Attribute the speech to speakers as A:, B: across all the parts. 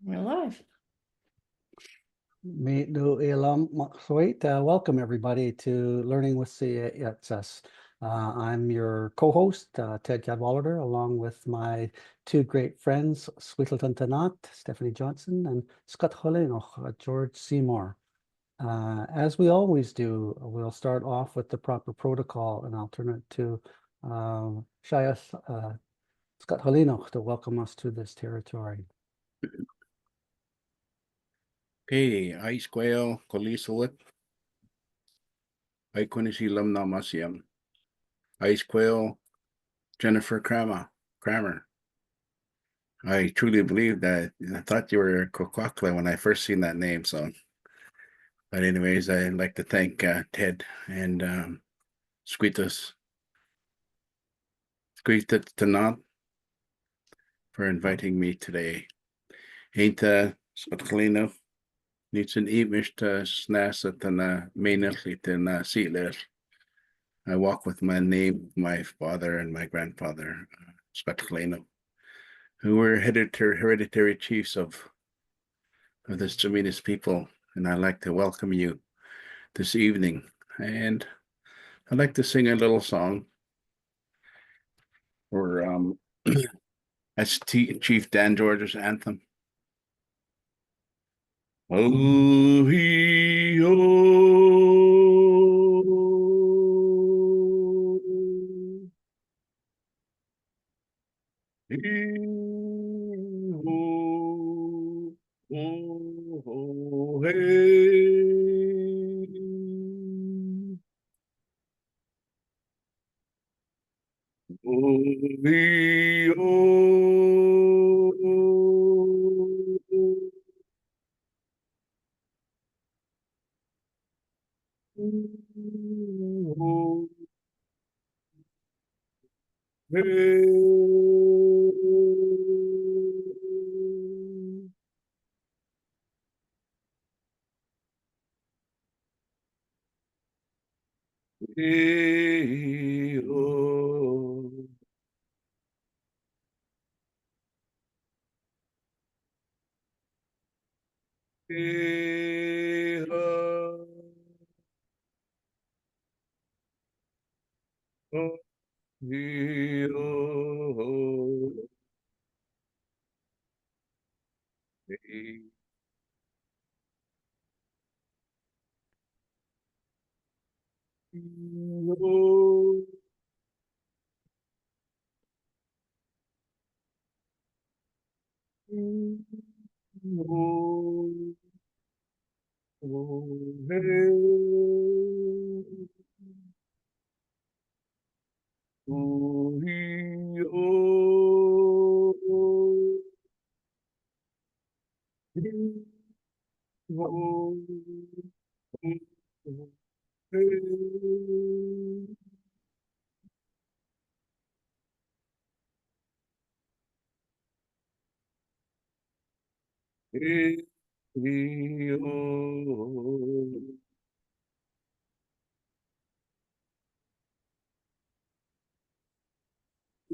A: We're live.
B: Welcome everybody to Learning with Syeyutsus. I'm your co-host, Ted Cadwallader, along with my two great friends, Sweetleton Tanat, Stephanie Johnson, and Scott Holenoch, George Seymour. As we always do, we'll start off with the proper protocol, and I'll turn it to Scott Holenoch to welcome us to this territory.
C: Okay, Ice Quail, Kolisulit. I Kunisilam Namasiam. Ice Quail, Jennifer Kramer. I truly believe that. I thought you were Kokwakla when I first seen that name. But anyways, I'd like to thank Ted and Squeetus Tanat for inviting me today. Ain't Scotkalino. Needs an imish to snasset and mainly in seatler. I walk with my name, my father and my grandfather, Scotkalino, who were hereditary chiefs of this Jaminist people. And I'd like to welcome you this evening. And I'd like to sing a little song for that's Chief Dan George's anthem. Oh, he, oh, he, oh, oh, hey. Oh, he, oh, oh, hey. Hey, oh, hey, oh, oh, hey, oh, hey. Oh, oh, oh, hey. Oh, he, oh, he, oh, oh, hey. Hey, oh,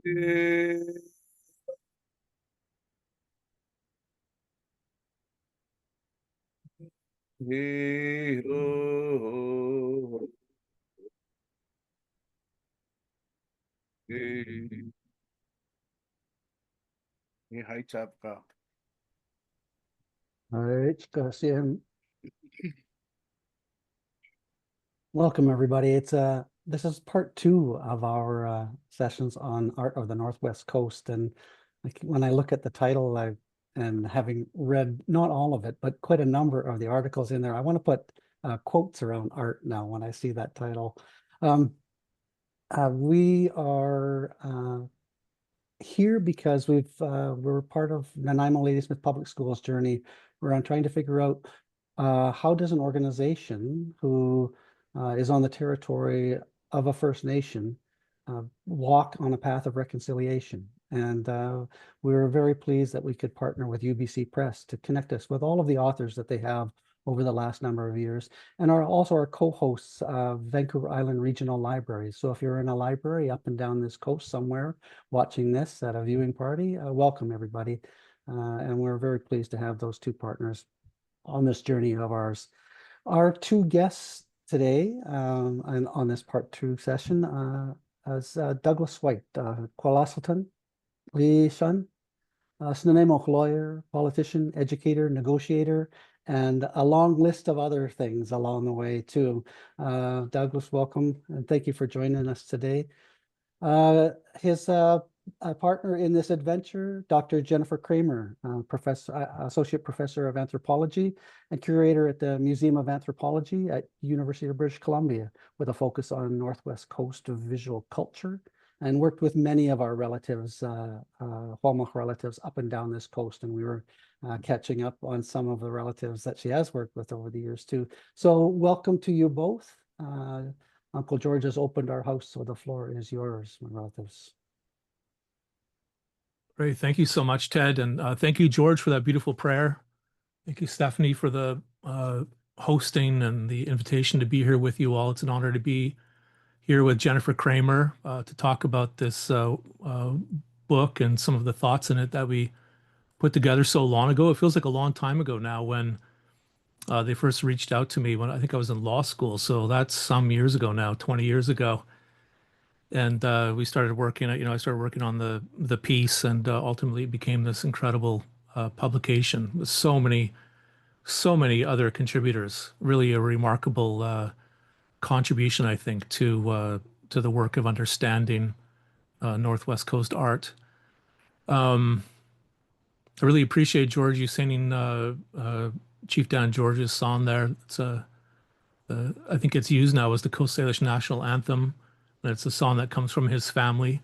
C: hey, hey, oh, hey. Hey, hi, Chapka.
B: All right, Kassim. Welcome everybody. This is part two of our sessions on art of the Northwest Coast, and when I look at the title, and having read not all of it, but quite a number of the articles in there, I want to put quotes around art now when I see that title. We are here because we're part of Nanaimo Ladysmith Public Schools journey. We're on trying to figure out how does an organization who is on the territory of a First Nation walk on a path of reconciliation. And we were very pleased that we could partner with UBC Press to connect us with all of the authors that they have over the last number of years, and are also our co-hosts of Vancouver Island Regional Libraries. So if you're in a library up and down this coast somewhere watching this at a viewing party, welcome everybody. And we're very pleased to have those two partners on this journey of ours. Our two guests today and on this part two session is Douglas White, Kwalasultan Lee Shun, Snuneymuxw lawyer, politician, educator, negotiator, and a long list of other things along the way too. Douglas, welcome, and thank you for joining us today. His partner in this adventure, Dr. Jennifer Kramer, associate professor of anthropology and curator at the Museum of Anthropology at University of British Columbia, with a focus on Northwest Coast of visual culture, and worked with many of our relatives, Hwalmach relatives, up and down this coast. And we were catching up on some of the relatives that she has worked with over the years too. So welcome to you both. Uncle George has opened our house, so the floor is yours, my relatives.
A: Great. Thank you so much, Ted. And thank you, George, for that beautiful prayer. Thank you, Stephanie, for the hosting and the invitation to be here with you all. It's an honor to be here with Jennifer Kramer to talk about this book and some of the thoughts in it that we put together so long ago. It feels like a long time ago now when they first reached out to me when I think I was in law school. So that's some years ago now, 20 years ago. And we started working, I started working on the piece, and ultimately it became this incredible publication with so many other contributors. Really a remarkable contribution, I think, to the work of understanding Northwest Coast art. I really appreciate, George, you singing Chief Dan George's song there. It's I think it's used now as the Coast Salish national anthem. And it's a song that comes from his family.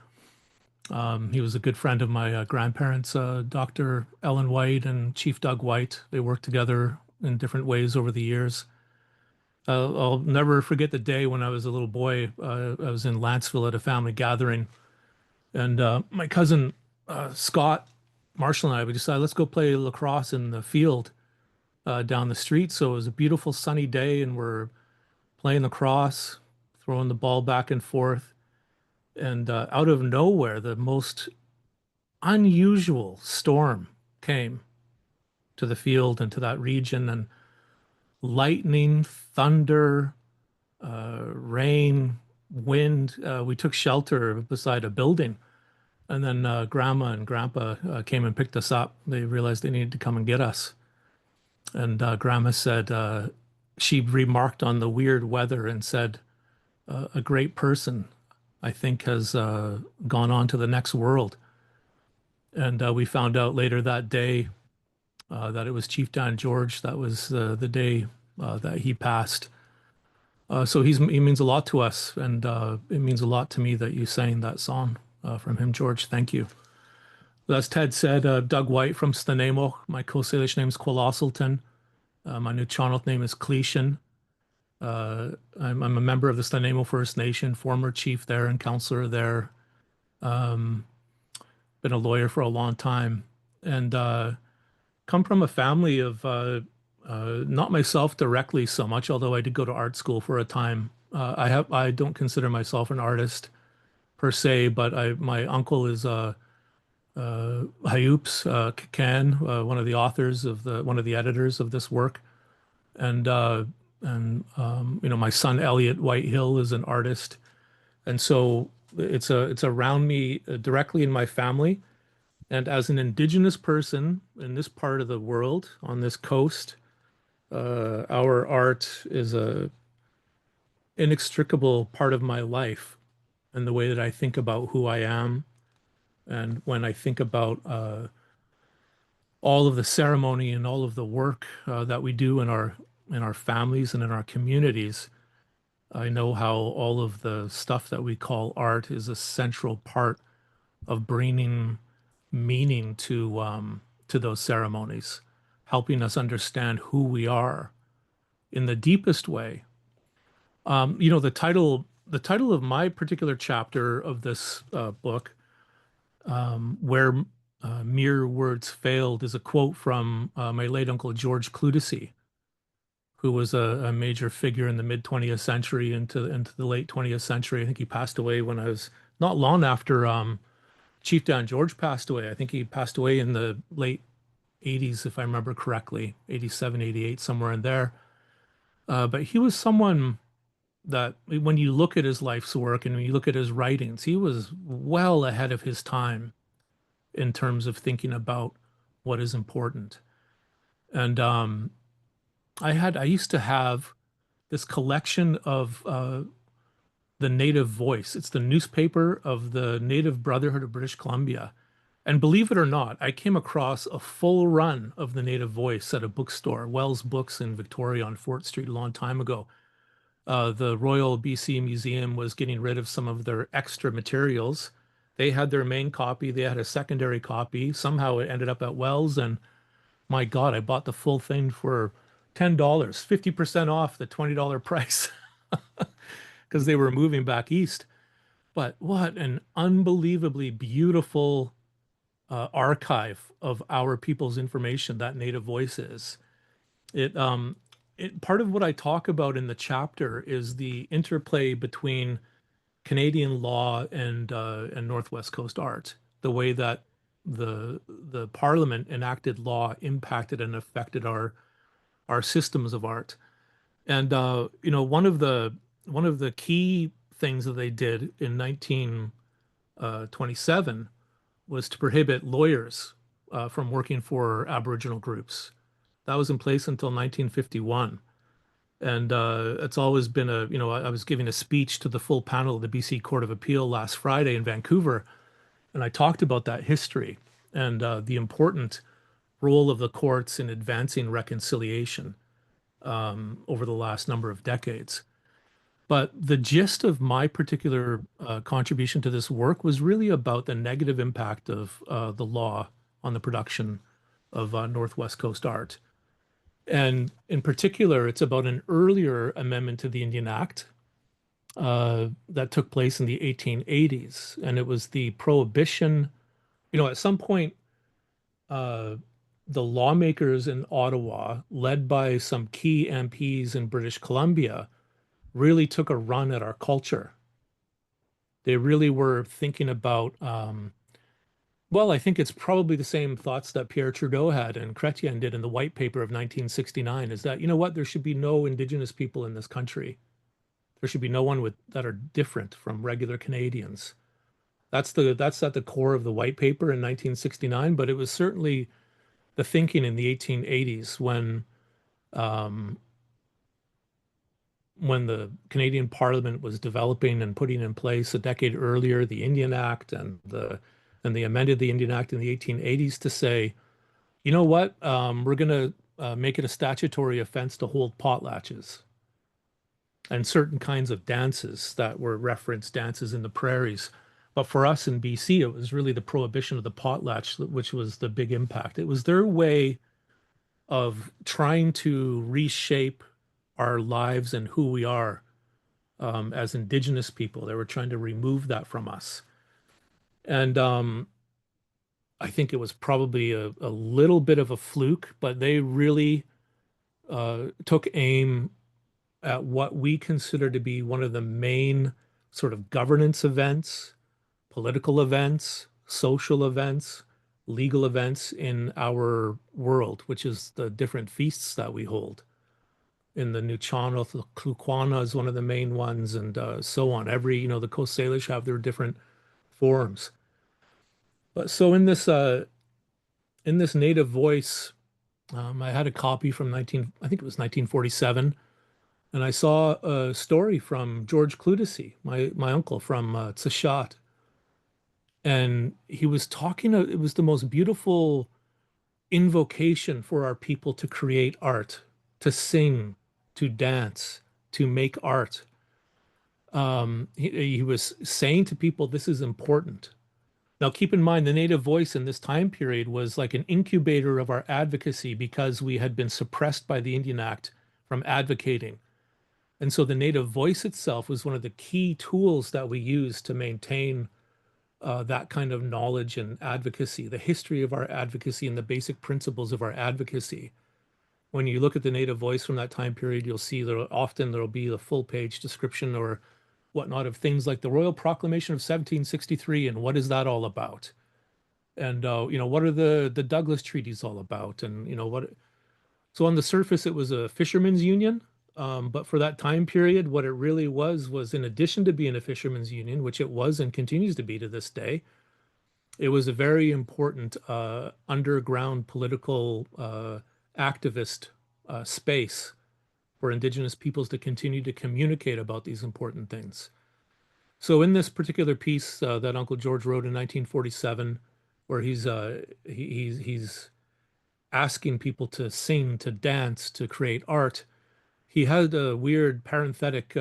A: He was a good friend of my grandparents, Dr. Ellen White and Chief Doug White. They worked together in different ways over the years. I'll never forget the day when I was a little boy. I was in Lanceville at a family gathering, and my cousin Scott Marshall and I, we decided, let's go play lacrosse in the field down the street. So it was a beautiful sunny day, and we're playing lacrosse, throwing the ball back and forth. And out of nowhere, the most unusual storm came to the field and to that region, and lightning, thunder, rain, wind. We took shelter beside a building. And then Grandma and Grandpa came and picked us up. They realized they needed to come and get us. And Grandma said, she remarked on the weird weather and said, a great person, I think, has gone on to the next world. And we found out later that day that it was Chief Dan George. That was the day that he passed. So he means a lot to us, and it means a lot to me that you sang that song from him, George. Thank you. As Ted said, Doug White from Snuneymuxw. My Coast Salish name is Kwalasultan. My Nuu-chah-nulth name is Cleishan. I'm a member of the Snuneymuxw First Nation, former chief there and counselor there. Been a lawyer for a long time, and come from a family of not myself directly so much, although I did go to art school for a time. I don't consider myself an artist per se, but my uncle is Syeyutsus Kakan, one of the authors of one of the editors of this work, and my son Elliot Whitehill is an artist, and so it's around me directly in my family. And as an Indigenous person in this part of the world, on this coast, our art is a inextricable part of my life and the way that I think about who I am. And when I think about all of the ceremony and all of the work that we do in our families and in our communities, I know how all of the stuff that we call art is a central part of bringing meaning to those ceremonies, helping us understand who we are in the deepest way. The title of my particular chapter of this book, where mere words failed, is a quote from my late uncle George Clutesy, who was a major figure in the mid 20th century into the late 20th century. I think he passed away when I was not long after Chief Dan George passed away. I think he passed away in the late 80s, if I remember correctly, 87, 88, somewhere in there. But he was someone that when you look at his life's work and when you look at his writings, he was well ahead of his time in terms of thinking about what is important. And I used to have this collection of the Native Voice. It's the newspaper of the Native Brotherhood of British Columbia. And believe it or not, I came across a full run of the Native Voice at a bookstore, Wells Books in Victoria on Fort Street, a long time ago. The Royal BC Museum was getting rid of some of their extra materials. They had their main copy, they had a secondary copy. Somehow it ended up at Wells, and my God, I bought the full thing for $10, 50% off the $20 price because they were moving back east. But what an unbelievably beautiful archive of our people's information that Native Voice is. It part of what I talk about in the chapter is the interplay between Canadian law and Northwest Coast art, the way that the Parliament enacted law impacted and affected our systems of art. And one of the key things that they did in 1927 was to prohibit lawyers from working for Aboriginal groups. That was in place until 1951. And it's always been I was giving a speech to the full panel of the BC Court of Appeal last Friday in Vancouver, and I talked about that history and the important role of the courts in advancing reconciliation over the last number of decades. But the gist of my particular contribution to this work was really about the negative impact of the law on the production of Northwest Coast art. And in particular, it's about an earlier amendment to the Indian Act that took place in the 1880s. And it was the prohibition, at some point, the lawmakers in Ottawa, led by some key MPs in British Columbia, really took a run at our culture. They really were thinking about, well, I think it's probably the same thoughts that Pierre Trudeau had and Chrétien did in the White Paper of 1969, is that, you know what, there should be no Indigenous people in this country. There should be no one that are different from regular Canadians. That's at the core of the White Paper in 1969, but it was certainly the thinking in the 1880s when the Canadian Parliament was developing and putting in place a decade earlier the Indian Act and they amended the Indian Act in the 1880s to say, you know what, we're going to make it a statutory offense to hold potlatches and certain kinds of dances that were referenced dances in the prairies. But for us in BC, it was really the prohibition of the potlatch, which was the big impact. It was their way of trying to reshape our lives and who we are as Indigenous people. They were trying to remove that from us. And I think it was probably a little bit of a fluke, but they really took aim at what we consider to be one of the main sort of governance events, political events, social events, legal events in our world, which is the different feasts that we hold. In the Nuchano, the Klukwana is one of the main ones, and so on. The Coast Salish have their different forms. But so in this Native Voice, I had a copy from I think it was 1947, and I saw a story from George Clutesy, my uncle from Tsashat, and he was talking. It was the most beautiful invocation for our people to create art, to sing, to dance, to make art. He was saying to people, this is important. Now, keep in mind, the Native Voice in this time period was like an incubator of our advocacy because we had been suppressed by the Indian Act from advocating. And so the Native Voice itself was one of the key tools that we used to maintain that kind of knowledge and advocacy, the history of our advocacy and the basic principles of our advocacy. When you look at the Native Voice from that time period, you'll see that often there'll be a full page description or whatnot of things like the Royal Proclamation of 1763 and what is that all about? And what are the Douglas treaties all about? And what? So on the surface, it was a fishermen's union, but for that time period, what it really was in addition to being a fishermen's union, which it was and continues to be to this day, it was a very important underground political activist space for Indigenous peoples to continue to communicate about these important things. So in this particular piece that Uncle George wrote in 1947, where he's asking people to sing, to dance, to create art, he had a weird parenthetic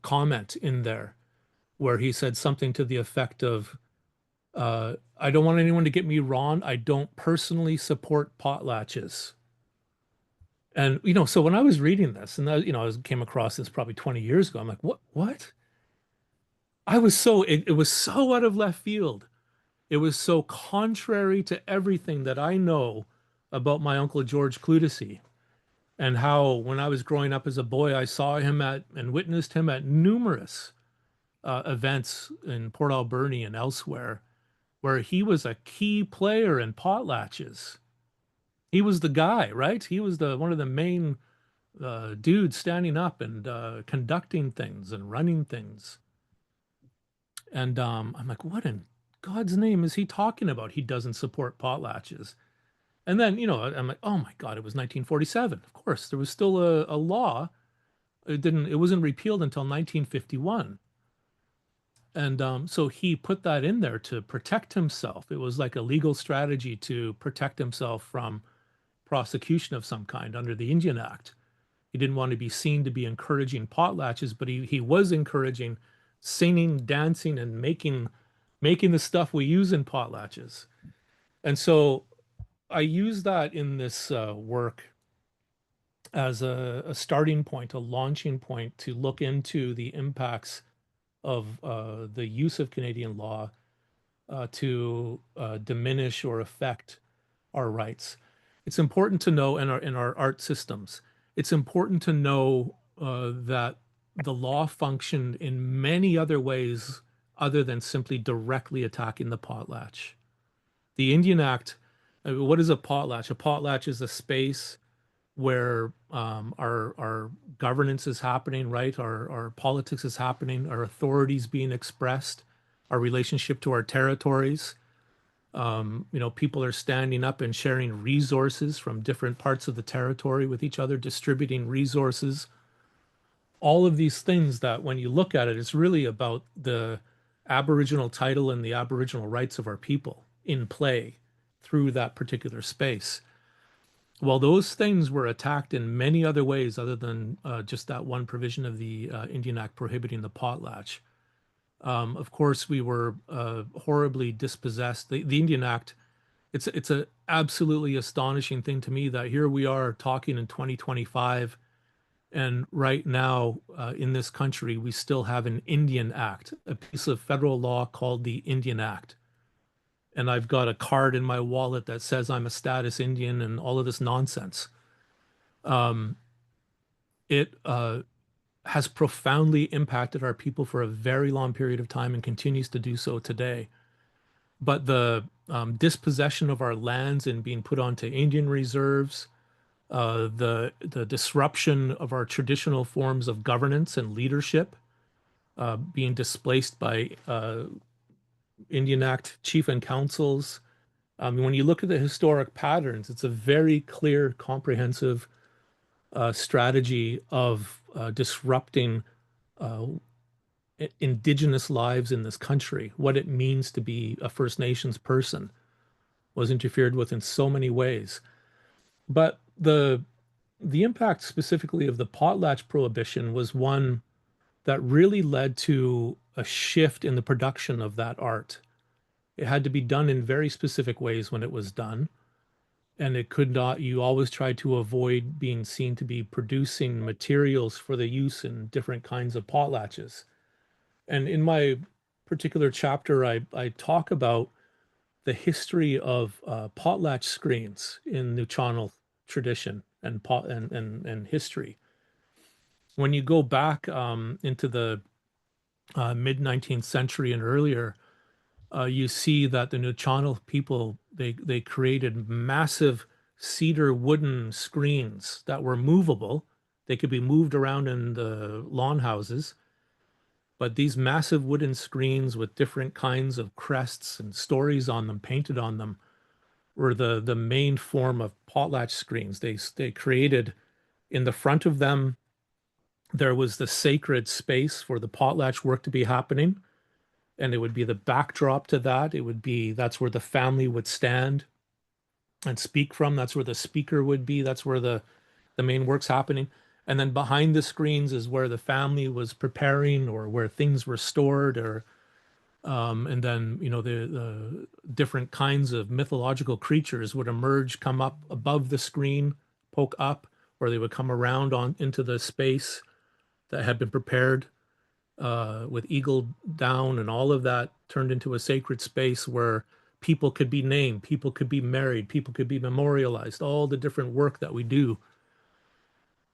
A: comment in there where he said something to the effect of, I don't want anyone to get me wrong. I don't personally support potlatches. And, so when I was reading this and I came across this probably 20 years ago, I'm like, what? It was so out of left field. It was so contrary to everything that I know about my Uncle George Clutesy, and how when I was growing up as a boy, I saw him at and witnessed him at numerous events in Port Alberni and elsewhere, where he was a key player in potlatches. He was the guy, right? He was the one of the main dudes standing up and conducting things and running things. And I'm like, what in God's name is he talking about? He doesn't support potlatches. And then, I'm like, oh my God, it was 1947. Of course, there was still a law. It wasn't repealed until 1951. And so he put that in there to protect himself. It was like a legal strategy to protect himself from prosecution of some kind under the Indian Act. He didn't want to be seen to be encouraging potlatches, but he was encouraging singing, dancing, and making the stuff we use in potlatches. And so I use that in this work as a starting point, a launching point to look into the impacts of the use of Canadian law to diminish or affect our rights. It's important to know in our art systems. It's important to know that the law functioned in many other ways other than simply directly attacking the potlatch. The Indian Act, what is a potlatch? A potlatch is a space where our governance is happening, right? Our politics is happening, our authorities being expressed, our relationship to our territories. People are standing up and sharing resources from different parts of the territory with each other, distributing resources. All of these things that when you look at it, it's really about the Aboriginal title and the Aboriginal rights of our people in play through that particular space. Well, those things were attacked in many other ways other than just that one provision of the Indian Act prohibiting the potlatch. Of course, we were horribly dispossessed. The Indian Act, it's a absolutely astonishing thing to me that here we are talking in 2025, and right now in this country, we still have an Indian Act, a piece of federal law called the Indian Act. And I've got a card in my wallet that says I'm a status Indian and all of this nonsense. It has profoundly impacted our people for a very long period of time and continues to do so today. But the dispossession of our lands and being put onto Indian reserves, the disruption of our traditional forms of governance and leadership, being displaced by Indian Act chief and councils. When you look at the historic patterns, it's a very clear, comprehensive strategy of disrupting Indigenous lives in this country. What it means to be a First Nations person was interfered with in so many ways. But the impact specifically of the potlatch prohibition was one that really led to a shift in the production of that art. It had to be done in very specific ways when it was done. And it could not, you always tried to avoid being seen to be producing materials for the use in different kinds of potlatches. And in my particular chapter, I talk about the history of potlatch screens in Nuu-chah-nulth tradition and history. When you go back into the mid 19th century and earlier, you see that the Nuu-chah-nulth people they created massive cedar wooden screens that were movable. They could be moved around in the lawn houses, but these massive wooden screens with different kinds of crests and stories on them, painted on them, were the main form of potlatch screens. They created in the front of them, there was the sacred space for the potlatch work to be happening, and it would be the backdrop to that. It would be that's where the family would stand and speak from. That's where the speaker would be. That's where the main work's happening. And then behind the screens is where the family was preparing or where things were stored, or and then the different kinds of mythological creatures would emerge, come up above the screen, poke up, or they would come around on into the space that had been prepared with eagle down, and all of that turned into a sacred space where people could be named, people could be married, people could be memorialized, all the different work that we do.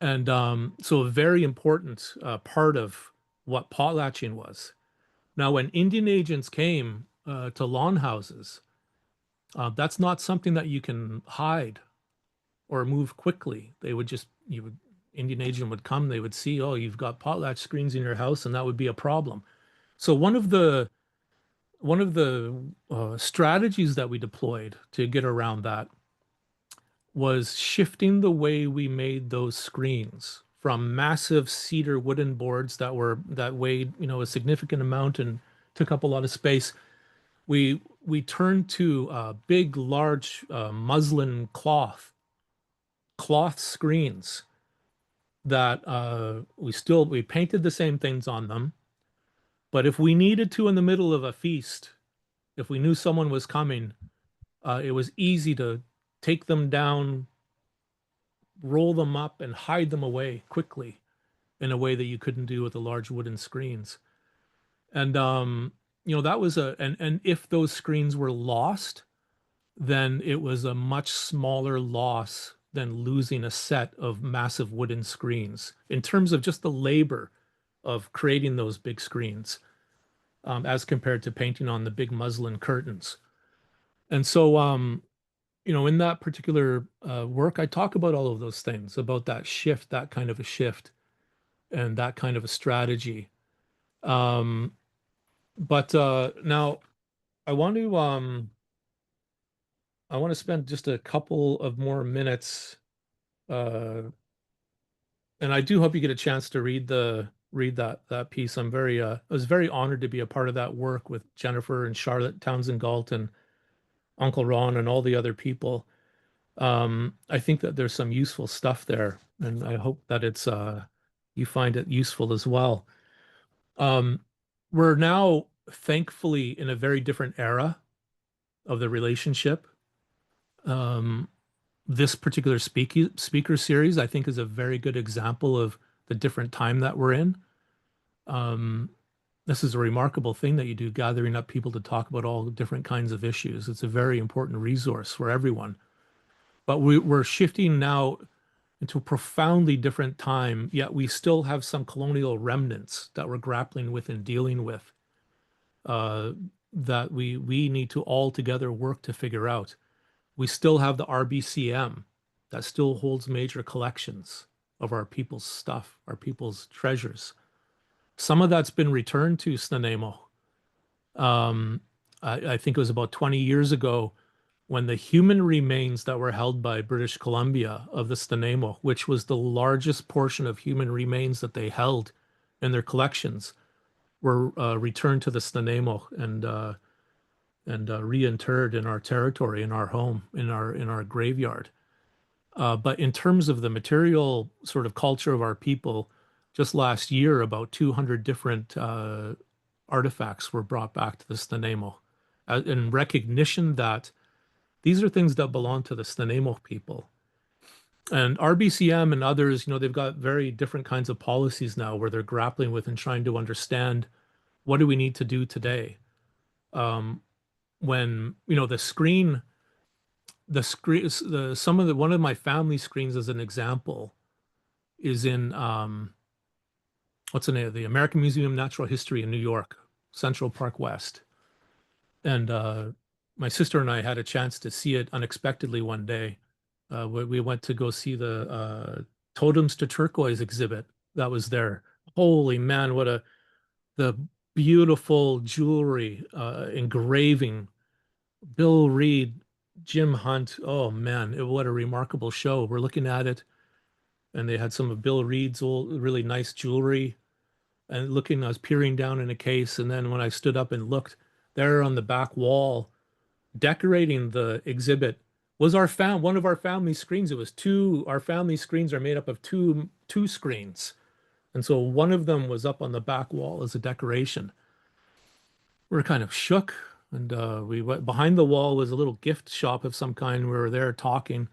A: And so a very important part of what potlatching was. Now, when Indian agents came to lawn houses, that's not something that you can hide or move quickly. They would just, Indian agent would come, they would see, oh, you've got potlatch screens in your house, and that would be a problem. So one of the strategies that we deployed to get around that was shifting the way we made those screens from massive cedar wooden boards that weighed a significant amount and took up a lot of space. We turned to big, large muslin cloth screens that we painted the same things on them, but if we needed to in the middle of a feast, if we knew someone was coming, it was easy to take them down, roll them up, and hide them away quickly in a way that you couldn't do with the large wooden screens. And that was and if those screens were lost, then it was a much smaller loss than losing a set of massive wooden screens in terms of just the labor of creating those big screens, as compared to painting on the big muslin curtains. And so, in that particular work, I talk about all of those things, about that shift, that kind of a shift, and that kind of a strategy. But now I want to spend just a couple of more minutes, and I do hope you get a chance to read that piece. I was very honored to be a part of that work with Jennifer and Charlotte Townsend Galt and Uncle Ron and all the other people. I think that there's some useful stuff there, and I hope that you find it useful as well. We're now thankfully in a very different era of the relationship. This particular speaker series, I think, is a very good example of the different time that we're in. This is a remarkable thing that you do, gathering up people to talk about all different kinds of issues. It's a very important resource for everyone. But we're shifting now into a profoundly different time, yet we still have some colonial remnants that we're grappling with and dealing with, that we need to all together work to figure out. We still have the RBCM that still holds major collections of our people's stuff, our people's treasures. Some of that's been returned to Snuneymuxw. I think it was about 20 years ago when the human remains that were held by British Columbia of the Snuneymuxw, which was the largest portion of human remains that they held in their collections, were returned to the Snuneymuxw and reinterred in our territory, in our home, in our graveyard. But in terms of the material sort of culture of our people, just last year, about 200 different artifacts were brought back to the Snuneymuxw in recognition that these are things that belong to the Snuneymuxw people. And RBCM and others, they've got very different kinds of policies now where they're grappling with and trying to understand, what do we need to do today? When, one of my family screens as an example is in, what's the name of the American Museum of Natural History in New York, Central Park West. And my sister and I had a chance to see it unexpectedly one day. We went to go see the Totems to Turquoise exhibit that was there. Holy man, what the beautiful jewelry, engraving, Bill Reed, Jim Hunt. Oh man, what a remarkable show. We're looking at it, and they had some of Bill Reed's old, really nice jewelry. And looking, I was peering down in a case, and then when I stood up and looked, there on the back wall, decorating the exhibit, was one of our family screens. It was two. Our family screens are made up of two screens, and so one of them was up on the back wall as a decoration. We were kind of shook, and we went behind the wall was a little gift shop of some kind. We were there talking.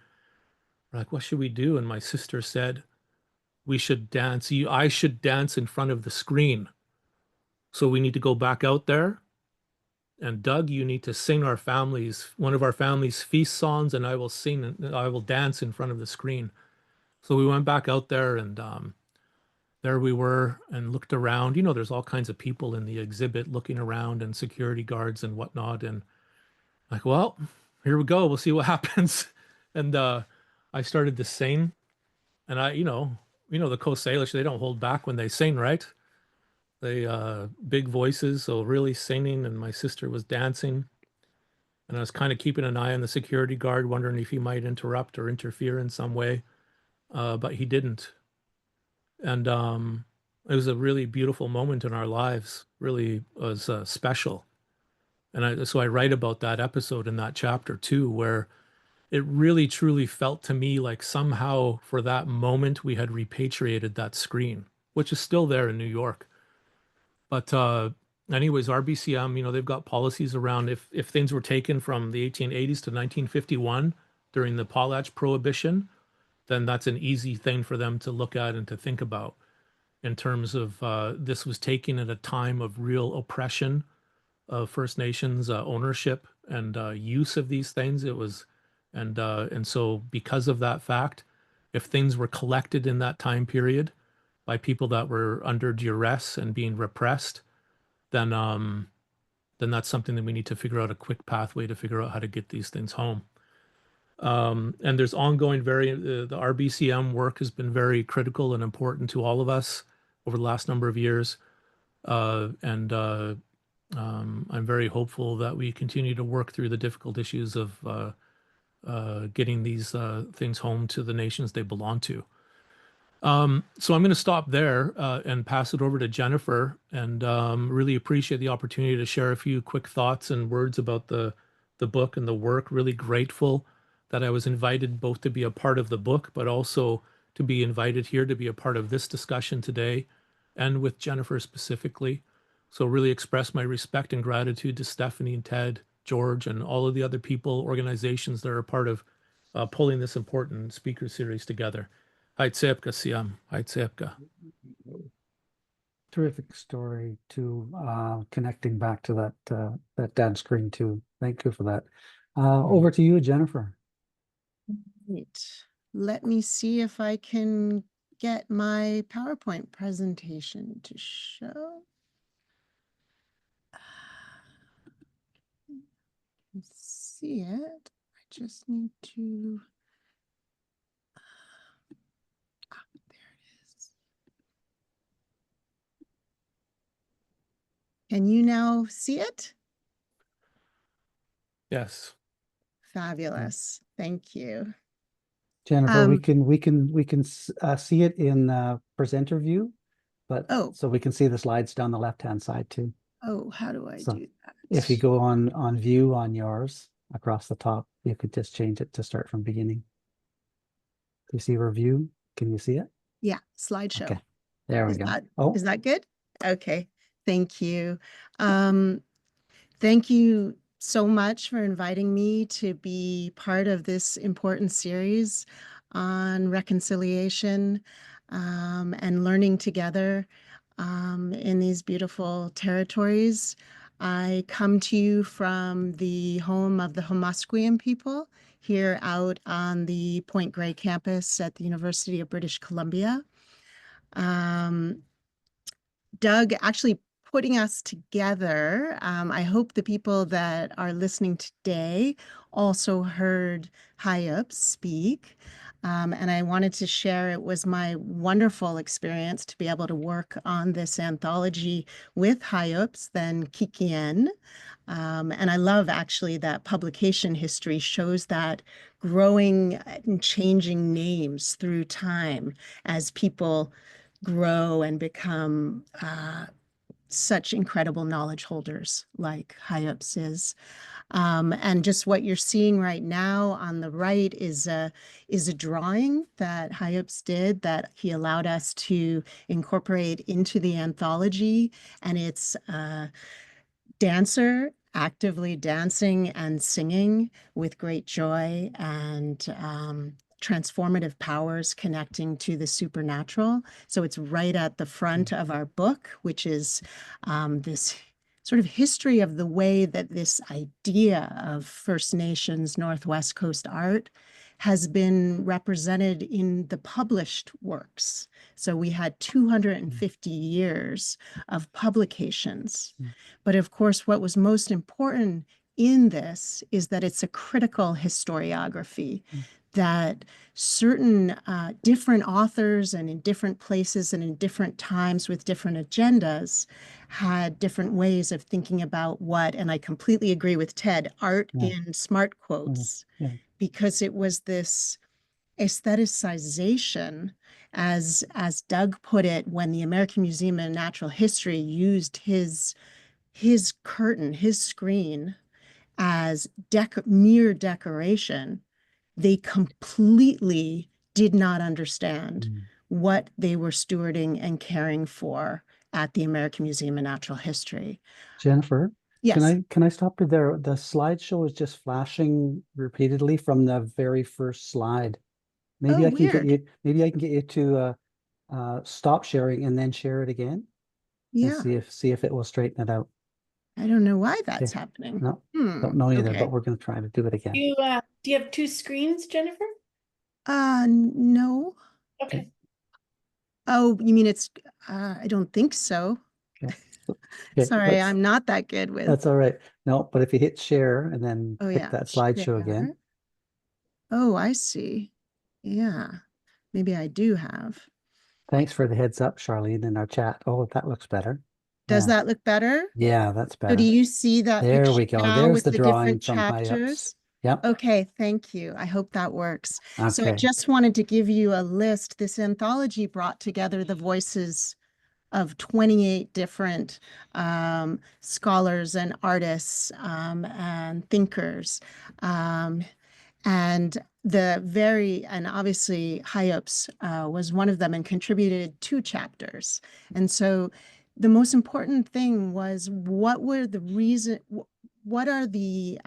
A: We're like, what should we do? And my sister said, we should dance. I should dance in front of the screen. So we need to go back out there. And Doug, you need to sing one of our family's feast songs, and I will sing, I will dance in front of the screen. So we went back out there, and there we were, and looked around. You know, there's all kinds of people in the exhibit looking around, and security guards and whatnot. And like, well, here we go. We'll see what happens. And I started to sing, and the Coast Salish, they don't hold back when they sing, right? They big voices, so really singing, and my sister was dancing. And I was kind of keeping an eye on the security guard, wondering if he might interrupt or interfere in some way, but he didn't. And it was a really beautiful moment in our lives. Really was special. And so I write about that episode in that chapter too, where it really truly felt to me like somehow for that moment we had repatriated that screen, which is still there in New York. But anyways, RBCM, they've got policies around if things were taken from the 1880s to 1951 during the potlatch prohibition, then that's an easy thing for them to look at and to think about in terms of this was taken at a time of real oppression of First Nations ownership and use of these things. It was, and so because of that fact, if things were collected in that time period by people that were under duress and being repressed, then that's something that we need to figure out a quick pathway to figure out how to get these things home. And there's ongoing the RBCM work has been very critical and important to all of us over the last number of years. And I'm very hopeful that we continue to work through the difficult issues of getting these things home to the nations they belong to. So I'm going to stop there and pass it over to Jennifer, and really appreciate the opportunity to share a few quick thoughts and words about the book and the work. Really grateful that I was invited both to be a part of the book, but also to be invited here to be a part of this discussion today, and with Jennifer specifically. So really express my respect and gratitude to Stephanie and Ted, George, and all of the other people, organizations that are a part of pulling this important speaker series together. Haitsepka Siam, Haitsepka.
B: Terrific story to connecting back to that dad screen too. Thank you for that. Over to you, Jennifer.
D: Right. Let me see if I can get my PowerPoint presentation to show. See it. I just need to. There it is. Can you now see it?
A: Yes.
D: Fabulous. Thank you.
B: Jennifer, we can see it in presenter view, but so we can see the slides down the left-hand side too.
D: Oh, how do I
B: So
D: do that?
B: if you go on view on yours across the top, you could just change it to start from beginning. You see review? Can you see it?
D: Yeah, slideshow.
B: Okay, there we go.
D: Is that good? Okay, thank you. Thank you so much for inviting me to be part of this important series on reconciliation and learning together in these beautiful territories. I come to you from the home of the Homusqueam people here out on the Point Grey campus at the University of British Columbia. Doug actually putting us together. I hope the people that are listening today also heard Syeyutsus speak. And I wanted to share it was my wonderful experience to be able to work on this anthology with Syeyutsus, then Kikien. And I love actually that publication history shows that growing and changing names through time as people grow and become such incredible knowledge holders like Syeyutsus is. And just what you're seeing right now on the right is a drawing that Syeyutsus did that he allowed us to incorporate into the anthology. And it's dancer actively dancing and singing with great joy and transformative powers connecting to the supernatural. So it's right at the front of our book, which is this sort of history of the way that this idea of First Nations Northwest Coast art has been represented in the published works. So we had 250 years of publications. But of course, what was most important in this is that it's a critical historiography, that certain different authors and in different places and in different times with different agendas had different ways of thinking about what, and I completely agree with Ted, art in smart quotes, because it was this aestheticization, as Doug put it, when the American Museum of Natural History used his curtain, his screen, as mere decoration, they completely did not understand what they were stewarding and caring for at the American Museum of Natural History.
B: Jennifer,
D: Yes.
B: can I stop you there? The slideshow is just flashing repeatedly from the very first slide. Maybe
D: Oh,
B: I can get
D: weird.
B: you to stop sharing and then share it again and
D: Yeah.
B: see if it will straighten it out.
D: I don't know why that's
B: Okay.
D: happening.
B: No, don't know either,
D: Okay.
B: but we're going to try to do it again.
E: Do you have two screens, Jennifer?
D: No.
E: Okay.
D: Oh, you mean it's, I don't think so.
B: Okay. Okay,
D: Sorry, I'm not that good with.
B: That's all right. No, but if you hit share and then
D: Oh,
B: pick
D: yeah.
B: that slideshow
D: Share.
B: again.
D: Oh, I see. Yeah. Maybe I do have.
B: Thanks for the heads up, Charlene, in our chat. Oh, that looks better.
D: Does
B: Yeah.
D: that look better?
B: Yeah, that's
D: So
B: better.
D: do you see that
B: There
D: picture
B: we go.
D: now
B: There's
D: with
B: the
D: the
B: drawing
D: different
B: from Syeyutsus.
D: chapters?
B: Yep.
D: Okay, thank you. I hope that works. So I
B: Okay.
D: just wanted to give you a list. This anthology brought together the voices of 28 different scholars and artists and thinkers. And obviously Syeyutsus was one of them and contributed 2 chapters. And so the most important thing was what are the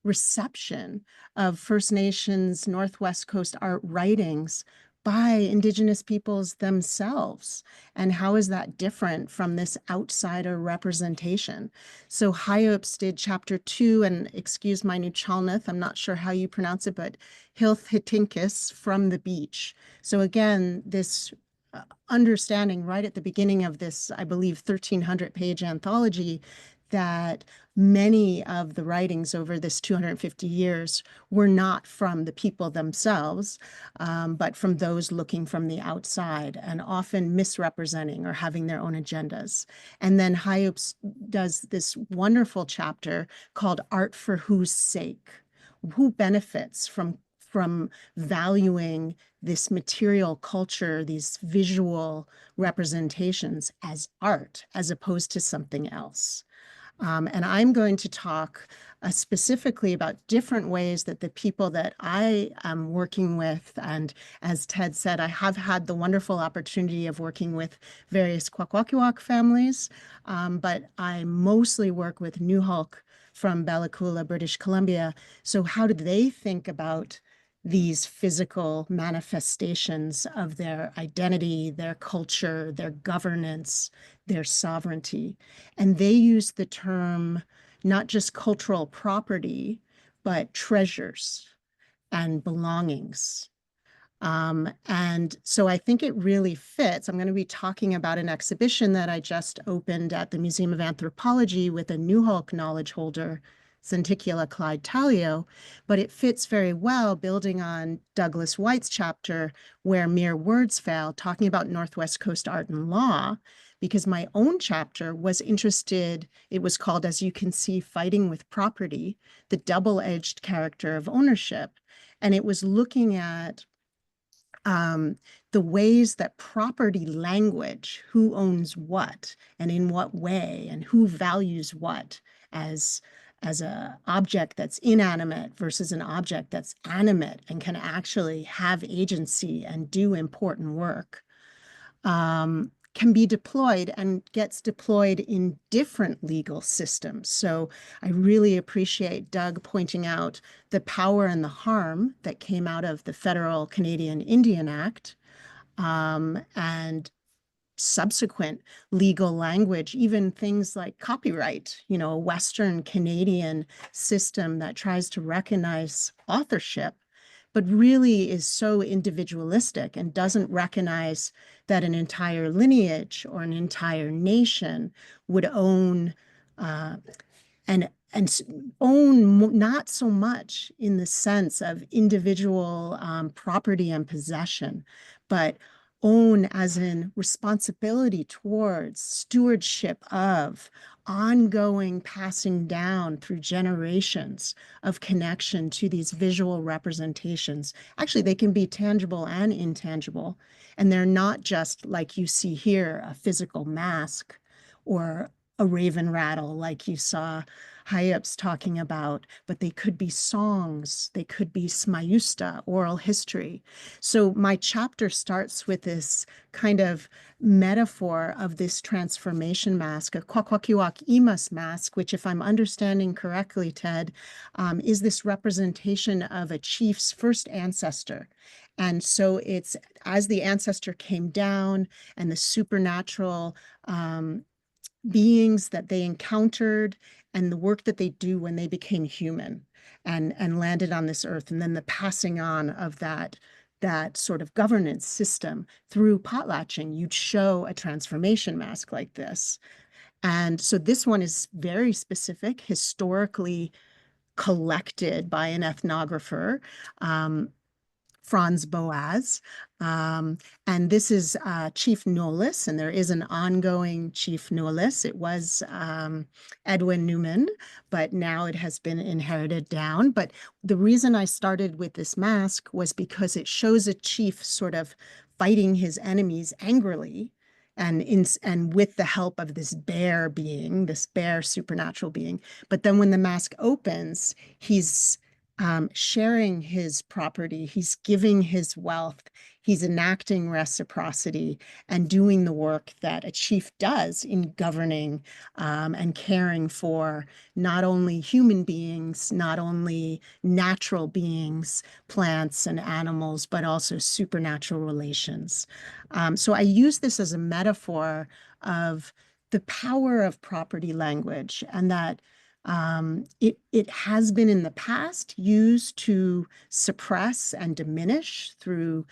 D: reception of First Nations Northwest Coast art writings by Indigenous peoples themselves? And how is that different from this outsider representation? So Syeyutsus did chapter 2, and excuse my Nuchalnath, I'm not sure how you pronounce it, but Hilth Hitinkus, From the Beach. So again, this understanding right at the beginning of this, I believe, 1,300-page anthology, that many of the writings over this 250 years were not from the people themselves, but from those looking from the outside and often misrepresenting or having their own agendas. And then Syeyutsus does this wonderful chapter called Art for Whose Sake? Who benefits from valuing this material culture, these visual representations as art, as opposed to something else? And I'm going to talk specifically about different ways that the people that I am working with, and as Ted said, I have had the wonderful opportunity of working with various Kwakwaka'wakw families, but I mostly work with Nuhulk from Bella Coola, British Columbia. So how do they think about these physical manifestations of their identity, their culture, their governance, their sovereignty? And they use the term not just cultural property, but treasures and belongings. And so I think it really fits. I'm going to be talking about an exhibition that I just opened at the Museum of Anthropology with a Newhalk knowledge holder, Centicula Clyde Talio, but it fits very well building on Douglas White's chapter, Where Mere Words Fail, talking about Northwest Coast art and law, because my own chapter was interested, it was called, as you can see, Fighting with Property, the double-edged character of ownership. And it was looking at the ways that property language, who owns what and in what way, and who values what as a object that's inanimate versus an object that's animate and can actually have agency and do important work, can be deployed and gets deployed in different legal systems. So I really appreciate Doug pointing out the power and the harm that came out of the Federal Canadian Indian Act, and subsequent legal language, even things like copyright, a Western Canadian system that tries to recognize authorship, but really is so individualistic and doesn't recognize that an entire lineage or an entire nation would own and own not so much in the sense of individual property and possession, but own as in responsibility towards, stewardship of, ongoing passing down through generations of connection to these visual representations. Actually, they can be tangible and intangible, and they're not just like you see here, a physical mask or a raven rattle like you saw Syeyutsus talking about, but they could be songs, they could be smayusta, oral history. So my chapter starts with this kind of metaphor of this transformation mask, a Kwakwakiwak Imas mask, which, if I'm understanding correctly, Ted, is this representation of a chief's first ancestor. And so it's as the ancestor came down and the supernatural beings that they encountered and the work that they do when they became human and landed on this earth, and then the passing on of that sort of governance system through potlatching, you'd show a transformation mask like this. And so this one is very specific, historically collected by an ethnographer, Franz Boas. And this is Chief Nolis, and there is an ongoing Chief Nolis. It was Edwin Newman, but now it has been inherited down. But the reason I started with this mask was because it shows a chief sort of fighting his enemies angrily, and with the help of this bear being, this bear supernatural being. But then when the mask opens, he's sharing his property, he's giving his wealth, he's enacting reciprocity and doing the work that a chief does in governing and caring for not only human beings, not only natural beings, plants and animals, but also supernatural relations. So I use this as a metaphor of the power of property language, and that it has been in the past used to suppress and diminish through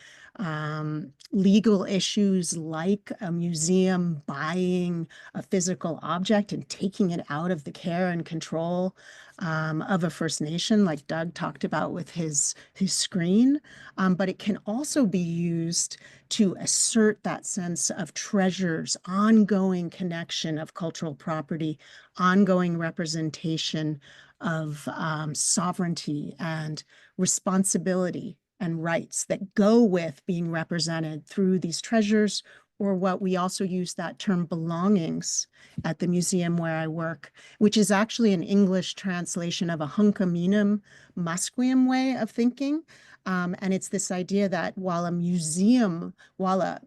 D: legal issues like a museum buying a physical object and taking it out of the care and control of a First Nation, like Doug talked about with his screen. But it can also be used to assert that sense of treasures, ongoing connection of cultural property, ongoing representation of sovereignty and responsibility and rights that go with being represented through these treasures, or what we also use that term belongings at the museum where I work, which is actually an English translation of a Hunkaminam Musqueam way of thinking. And it's this idea that while a museum, while a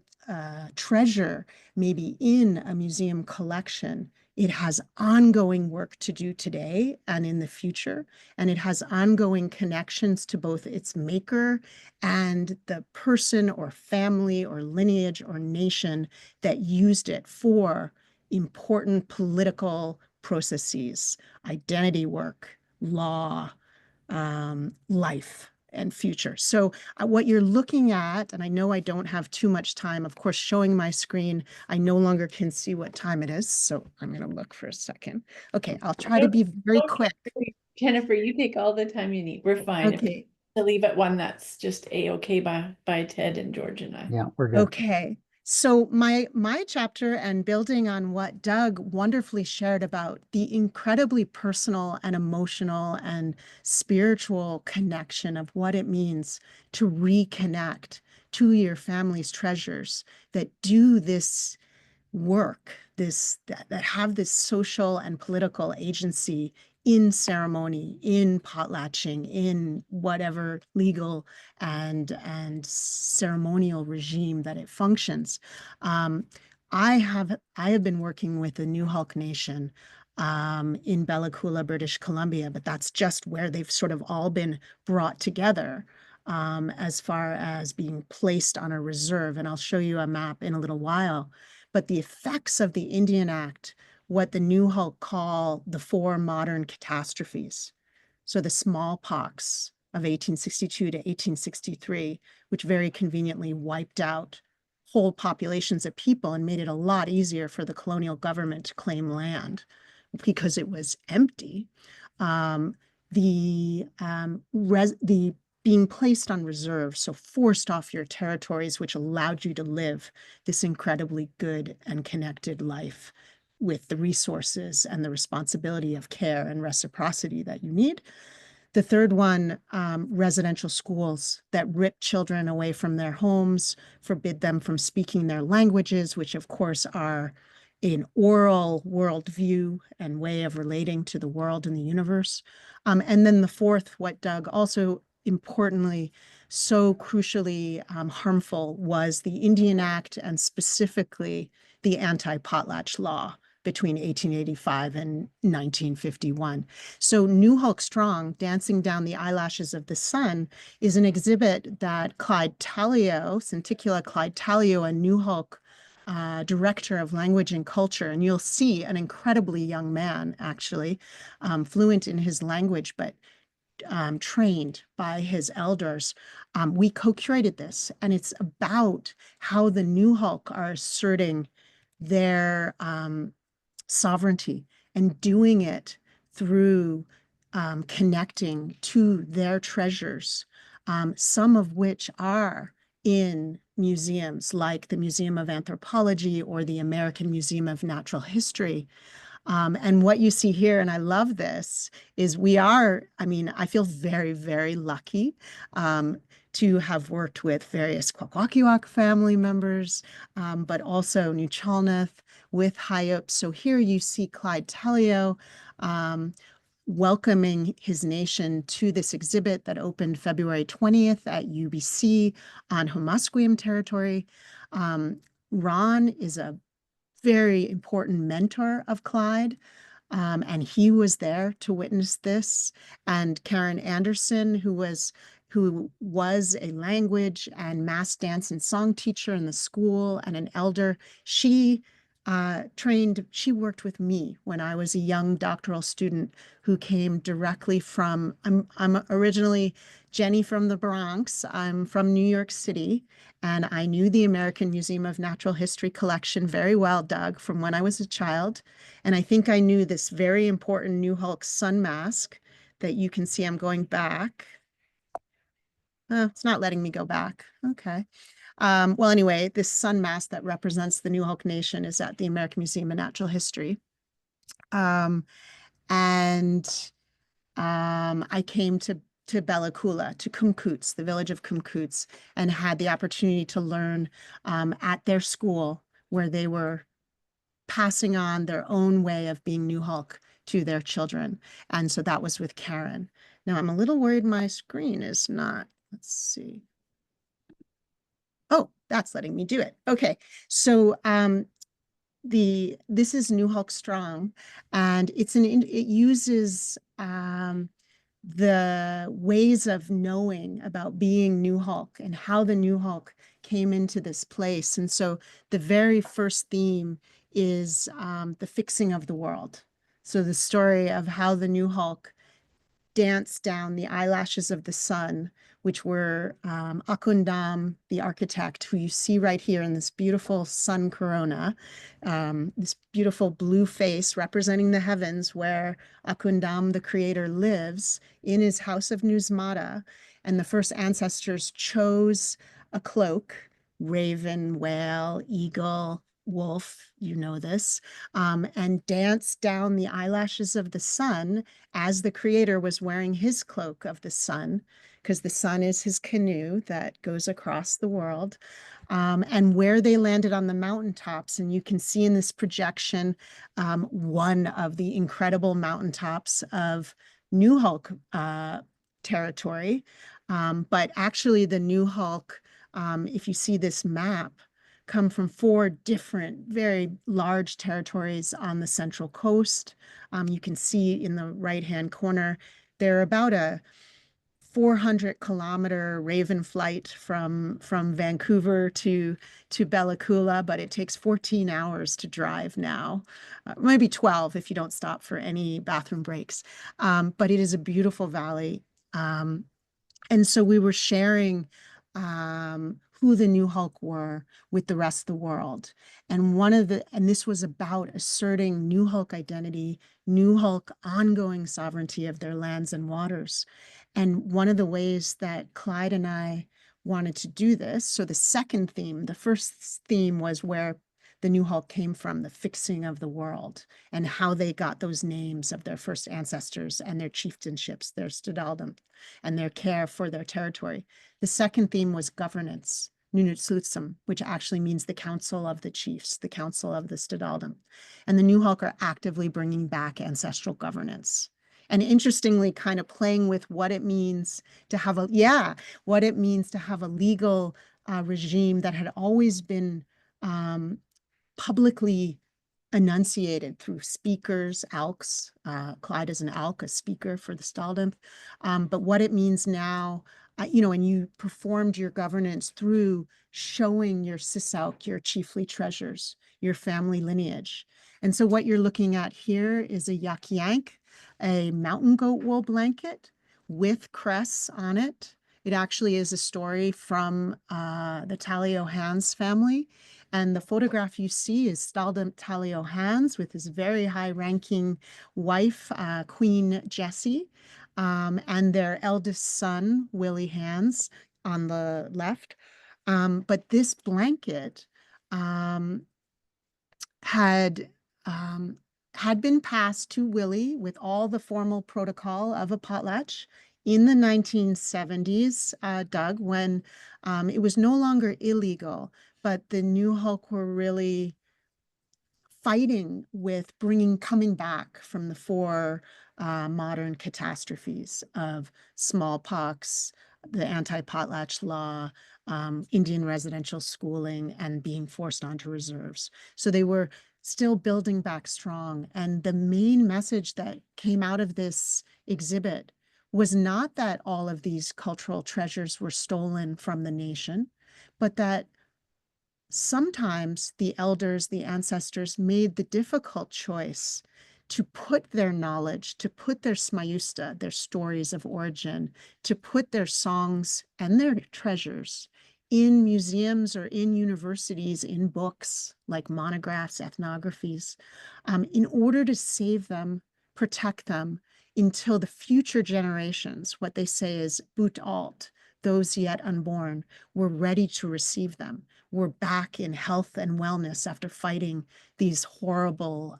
D: treasure may be in a museum collection, it has ongoing work to do today and in the future, and it has ongoing connections to both its maker and the person or family or lineage or nation that used it for important political processes, identity work, law, life, and future. So what you're looking at, and I know I don't have too much time, of course, showing my screen, I no longer can see what time it is. So I'm going to look for a second. Okay, I'll try to be very quick.
E: Jennifer, you take all the time you need. We're fine. If we
D: Okay.
E: to leave at 1, that's just a-okay by Ted and George and I.
B: Yeah, we're good.
D: Okay. So my chapter, and building on what Doug wonderfully shared about the incredibly personal and emotional and spiritual connection of what it means to reconnect to your family's treasures that do this work, that have this social and political agency in ceremony, in potlatching, in whatever legal and ceremonial regime that it functions. I have been working with the New Hulk Nation in Bella Coola, British Columbia, but that's just where they've sort of all been brought together as far as being placed on a reserve. And I'll show you a map in a little while. But the effects of the Indian Act, what the New Hulk call the 4 modern catastrophes. So the smallpox of 1862 to 1863, which very conveniently wiped out whole populations of people and made it a lot easier for the colonial government to claim land because it was empty. The being placed on reserve, so forced off your territories, which allowed you to live this incredibly good and connected life with the resources and the responsibility of care and reciprocity that you need. The third one, residential schools that rip children away from their homes, forbid them from speaking their languages, which of course are an oral worldview and way of relating to the world and the universe. And then the fourth, what Doug also importantly, so crucially harmful, was the Indian Act, and specifically the anti-potlatch law between 1885 and 1951. So New Hulk Strong, Dancing Down the Eyelashes of the Sun, is an exhibit that Clyde Tallio, Centicula Clyde Tallio, a New Hulk director of language and culture, and you'll see an incredibly young man, actually, fluent in his language, but trained by his elders. We co-curated this, and it's about how the New Hulk are asserting their sovereignty and doing it through connecting to their treasures, some of which are in museums like the Museum of Anthropology or the American Museum of Natural History. And what you see here, and I love this, is I feel very, very lucky to have worked with various Kwakwaka'wakw family members, but also New Chalneth with Syeyutsus. So here you see Clyde Tallio welcoming his nation to this exhibit that opened February 20th at UBC on Humasquiam territory. Ron is a very important mentor of Clyde, and he was there to witness this. And Karen Anderson, who was a language and mass dance and song teacher in the school and an elder, she worked with me when I was a young doctoral student who came directly from, I'm originally Jenny from the Bronx. I'm from New York City, and I knew the American Museum of Natural History collection very well, Doug, from when I was a child. And I think I knew this very important New Hulk sun mask that you can see. I'm going back. It's not letting me go back. Okay. Well, anyway, this sun mask that represents the New Hulk Nation is at the American Museum of Natural History. I came to Bella Coola, to Kumkuts, the village of Kumkuts, and had the opportunity to learn at their school, where they were passing on their own way of being New Hulk to their children. And so that was with Karen. Now I'm a little worried my screen is not, let's see. Oh, that's letting me do it. Okay, so this is New Hulk Strong, and it uses the ways of knowing about being New Hulk and how the New Hulk came into this place. And so the very first theme is the fixing of the world. So the story of how the New Hulk danced down the eyelashes of the sun which were Akundam, the architect, who you see right here in this beautiful sun corona, this beautiful blue face representing the heavens where Akundam, the creator, lives in his house of Nusmata. And the first ancestors chose a cloak, raven, whale, eagle, wolf, you know this, and danced down the eyelashes of the sun as the creator was wearing his cloak of the sun, because the sun is his canoe that goes across the world. And where they landed on the mountaintops, and you can see in this projection one of the incredible mountaintops of New Hulk territory. But actually the New Hulk, if you see this map, come from 4 different, very large territories on the Central Coast. You can see in the right-hand corner, they're about a 400-kilometer raven flight from Vancouver to Bella Coola, but it takes 14 hours to drive now, maybe 12 if you don't stop for any bathroom breaks. But it is a beautiful valley. And so we were sharing who the New Hulk were with the rest of the world. And this was about asserting New Hulk identity, New Hulk ongoing sovereignty of their lands and waters. And one of the ways that Clyde and I wanted to do this, so the second theme, the first theme was where the New Hulk came from, the fixing of the world, and how they got those names of their first ancestors and their chieftainships, their stadaldom, and their care for their territory. The second theme was governance, Nunutsutsum, which actually means the council of the chiefs, the council of the stadaldom. And the New Hulk are actively bringing back ancestral governance. And interestingly, kind of playing with what it means to have a legal regime that had always been publicly enunciated through speakers, ALCs. Clyde is an ALC, a speaker for the stadaldom. But what it means now, and you performed your governance through showing your sisauk, your chiefly treasures, your family lineage. And so what you're looking at here is a yakyank, a mountain goat wool blanket with crests on it. It actually is a story from the Talio Hans family. And the photograph you see is stadaldom Talio Hans with his very high-ranking wife, Queen Jessie, and their eldest son, Willie Hans, on the left. But this blanket had been passed to Willie with all the formal protocol of a potlatch in the 1970s, Doug, when it was no longer illegal, but the New Hulk were really fighting with coming back from the 4 modern catastrophes of smallpox, the anti-potlatch law, Indian residential schooling, and being forced onto reserves. So they were still building back strong. And the main message that came out of this exhibit was not that all of these cultural treasures were stolen from the nation, but that sometimes the elders, the ancestors, made the difficult choice to put their knowledge, to put their smayusta, their stories of origin, to put their songs and their treasures in museums or in universities, in books like monographs, ethnographies, in order to save them, protect them until the future generations, what they say is boot alt, those yet unborn, were ready to receive them. We're back in health and wellness after fighting these horrible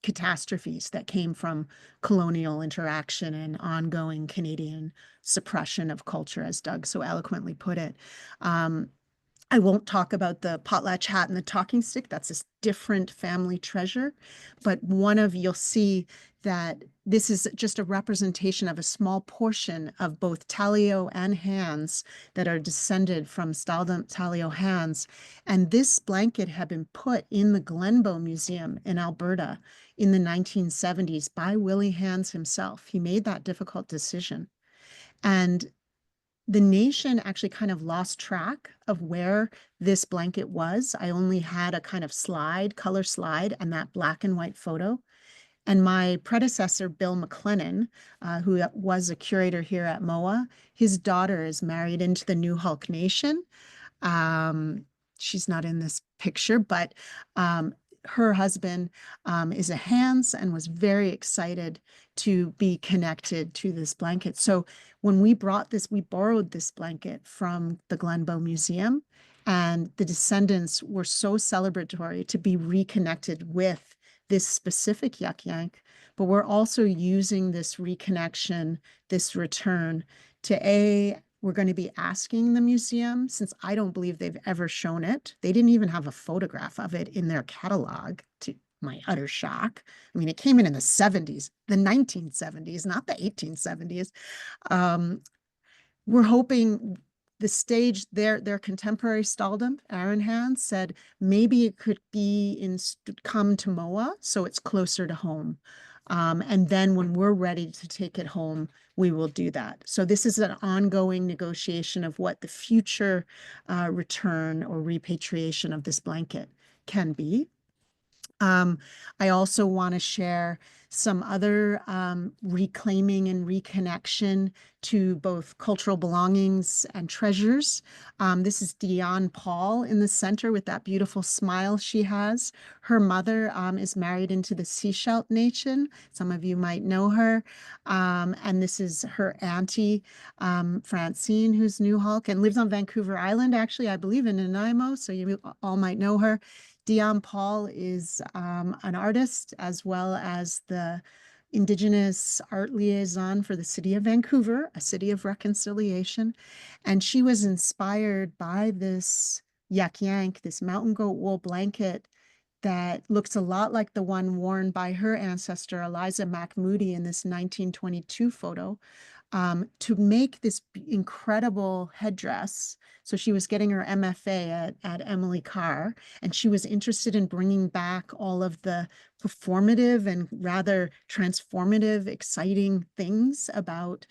D: catastrophes that came from colonial interaction and ongoing Canadian suppression of culture, as Doug so eloquently put it. I won't talk about the potlatch hat and the talking stick. That's a different family treasure. But you'll see that this is just a representation of a small portion of both Talio and Hans that are descended from stadaldom Talio Hans. And this blanket had been put in the Glenbow Museum in Alberta in the 1970s by Willie Hans himself. He made that difficult decision. And the nation actually kind of lost track of where this blanket was. I only had a kind of color slide, and that black and white photo. And my predecessor, Bill McLennan, who was a curator here at MOA, his daughter is married into the New Hulk Nation. She's not in this picture, but her husband is a Hans and was very excited to be connected to this blanket. So when we brought this, we borrowed this blanket from the Glenbow Museum, and the descendants were so celebratory to be reconnected with this specific Yuk Yank. But we're also using this reconnection, this return to we're going to be asking the museum, since I don't believe they've ever shown it. They didn't even have a photograph of it in their catalog, to my utter shock. I mean, it came in the 70s, the 1970s, not the 1870s. We're hoping the stage, their contemporary stalldom, Aaron Hans, said maybe it could be come to MOA, so it's closer to home. And then when we're ready to take it home, we will do that. So this is an ongoing negotiation of what the future return or repatriation of this blanket can be. I also want to share some other reclaiming and reconnection to both cultural belongings and treasures. This is Dion Paul in the center with that beautiful smile she has. Her mother is married into the Syeyutsus Nation. Some of you might know her. And this is her auntie, Francine, who's New Hulk and lives on Vancouver Island, actually, I believe in Nanaimo, so you all might know her. Dion Paul is an artist as well as the Indigenous art liaison for the city of Vancouver, a city of reconciliation. And she was inspired by this Yuk Yank, this mountain goat wool blanket that looks a lot like the one worn by her ancestor, Eliza MacMoody, in this 1922 photo, to make this incredible headdress. So she was getting her MFA at Emily Carr, and she was interested in bringing back all of the performative and rather transformative, exciting things about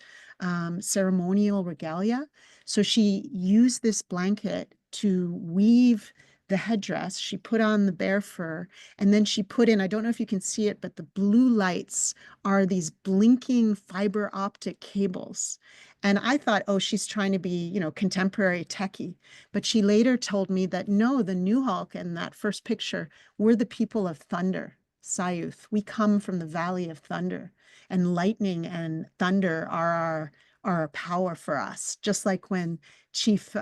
D: ceremonial regalia. So she used this blanket to weave the headdress. She put on the bear fur, and then she put in, I don't know if you can see it, but the blue lights are these blinking fiber optic cables. And I thought, oh, she's trying to be, contemporary techie. But she later told me that no, the New Hulk in that first picture, we're the people of thunder, Syeyutsus. We come from the Valley of Thunder, and lightning and thunder are our power for us. Just like when Chief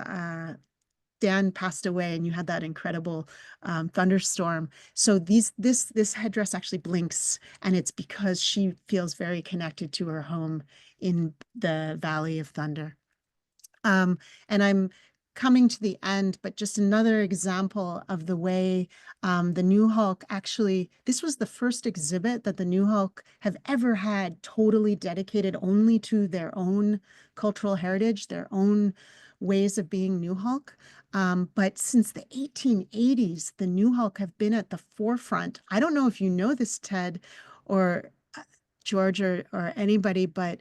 D: Dan passed away and you had that incredible thunderstorm. So this headdress actually blinks, and it's because she feels very connected to her home in the Valley of Thunder. And I'm coming to the end, but just another example of the way the New Hulk actually, this was the first exhibit that the New Hulk have ever had totally dedicated only to their own cultural heritage, their own ways of being New Hulk. But since the 1880s, the New Hulk have been at the forefront. I don't know if you know this, Ted, or George, or anybody, but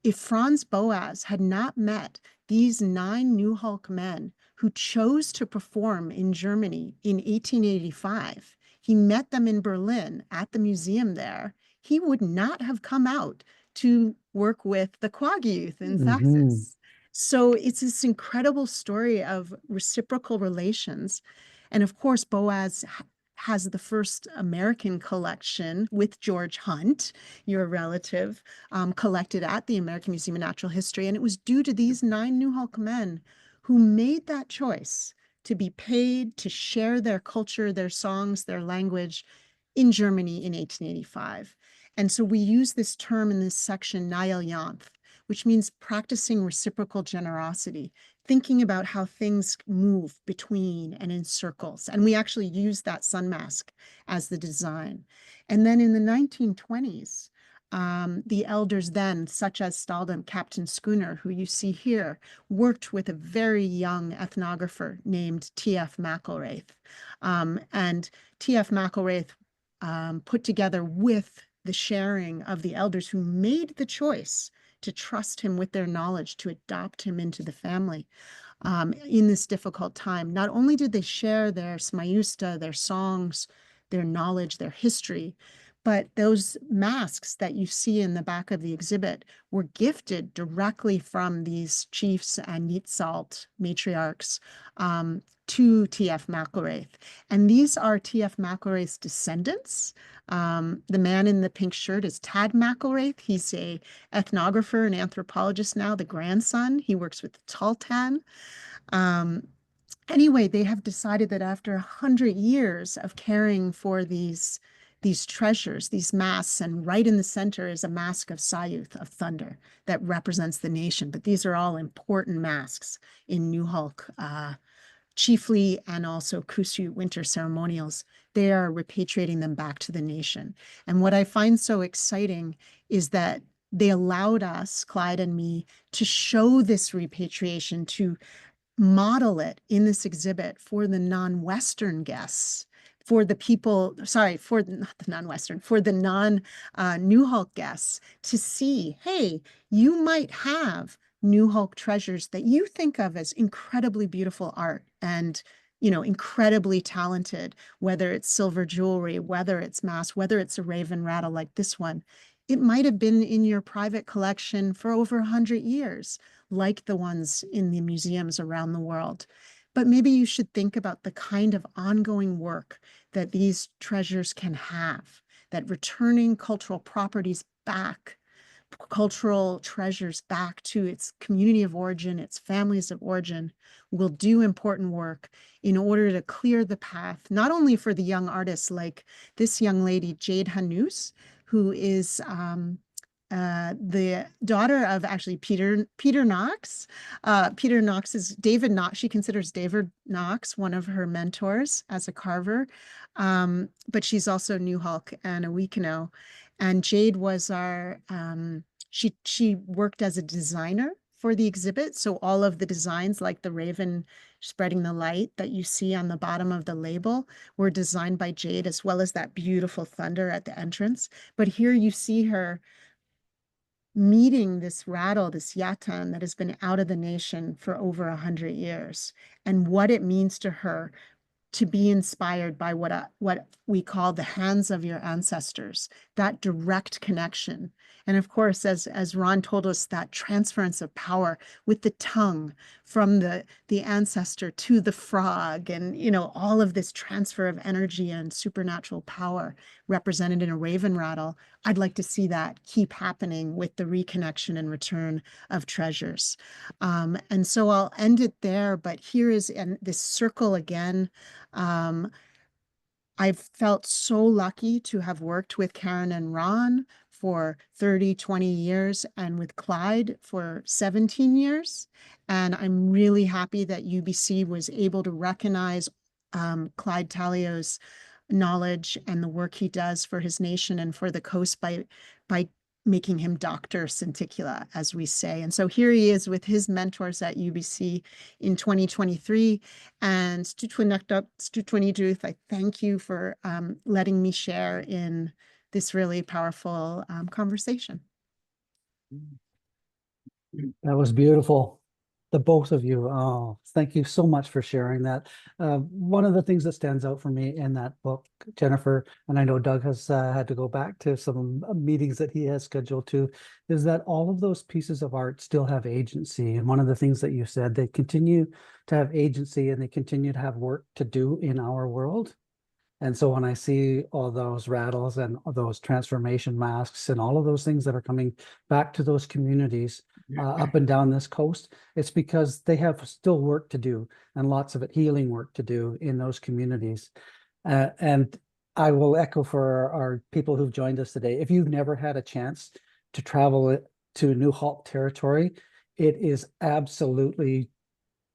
D: if Franz Boas had not met these 9 New Hulk men who chose to perform in Germany in 1885, he met them in Berlin at the museum there, he would not have come out to work with the Quag youth in Thaxis. So it's this incredible story of reciprocal relations. And of course, Boas has the first American collection with George Hunt, your relative, collected at the American Museum of Natural History. And it was due to these 9 New Hulk men who made that choice to be paid to share their culture, their songs, their language in Germany in 1885. And so we use this term in this section, Nayalyanth, which means practicing reciprocal generosity, thinking about how things move between and in circles. And we actually use that sun mask as the design. And then in the 1920s, the elders then, such as Stalldom Captain Schooner, who you see here, worked with a very young ethnographer named T.F. McElraith. And T.F. McElraith put together with the sharing of the elders who made the choice to trust him with their knowledge, to adopt him into the family in this difficult time. Not only did they share their Syeyutsus, their songs, their knowledge, their history, But those masks that you see in the back of the exhibit were gifted directly from these chiefs and Nitzalt matriarchs to T.F. McElraith. And these are T.F. McElraith's descendants. The man in the pink shirt is Tad McElraith. He's a ethnographer and anthropologist now, the grandson. He works with the Tahltan. Anyway, they have decided that after 100 years of caring for these treasures, these masks, and right in the center is a mask of Syeyuts, of thunder, that represents the nation. But these are all important masks in New Hulk, chiefly, and also Kusut winter ceremonials. They are repatriating them back to the nation. And what I find so exciting is that they allowed us, Clyde and me, to show this repatriation, to model it in this exhibit for the non-Western guests, for the people, sorry, for not the non-Western, for the non-New Hulk guests, to see, hey, you might have New Hulk treasures that you think of as incredibly beautiful art and, you know, incredibly talented, whether it's silver jewelry, whether it's masks, whether it's a raven rattle like this one. It might have been in your private collection for over 100 years, like the ones in the museums around the world. But maybe you should think about the kind of ongoing work that these treasures can have, that returning cultural properties back, cultural treasures back to its community of origin, its families of origin, will do important work in order to clear the path, not only for the young artists like this young lady, Jade Hanous, who is the daughter of actually Peter Knox. Peter Knox is David Knox. She considers David Knox one of her mentors as a carver, but she's also New Hulk and a Wekino. And Jade was our, she worked as a designer for the exhibit. So all of the designs, like the raven spreading the light that you see on the bottom of the label, were designed by Jade, as well as that beautiful thunder at the entrance. But here you see her meeting this rattle, this yatan that has been out of the nation for over 100 years, and what it means to her to be inspired by what we call the hands of your ancestors, that direct connection. And of course, as Ron told us, that transference of power with the tongue from the ancestor to the frog, and, you know, all of this transfer of energy and supernatural power represented in a raven rattle. I'd like to see that keep happening with the reconnection and return of treasures. And so I'll end it there, but here is this circle again. I've felt so lucky to have worked with Karen and Ron for 30, 20 years, and with Clyde for 17 years. And I'm really happy that UBC was able to recognize Clyde Talio's knowledge and the work he does for his nation and for the coast by making him Dr. Centicula, as we say. And so here he is with his mentors at UBC in 2023. And Stu22, I thank you for letting me share in this really powerful conversation.
B: That was beautiful. The both of you. Oh, thank you so much for sharing that. One of the things that stands out for me in that book, Jennifer, and I know Doug has had to go back to some meetings that he has scheduled too, is that all of those pieces of art still have agency. And one of the things that you said, they continue to have agency and they continue to have work to do in our world. And so when I see all those rattles and all those transformation masks and all of those things that are coming back to those communities up and down this coast, it's because they have still work to do, and lots of it healing work to do in those communities. And I will echo for our people who've joined us today. If you've never had a chance to travel to New Hulk territory, it is absolutely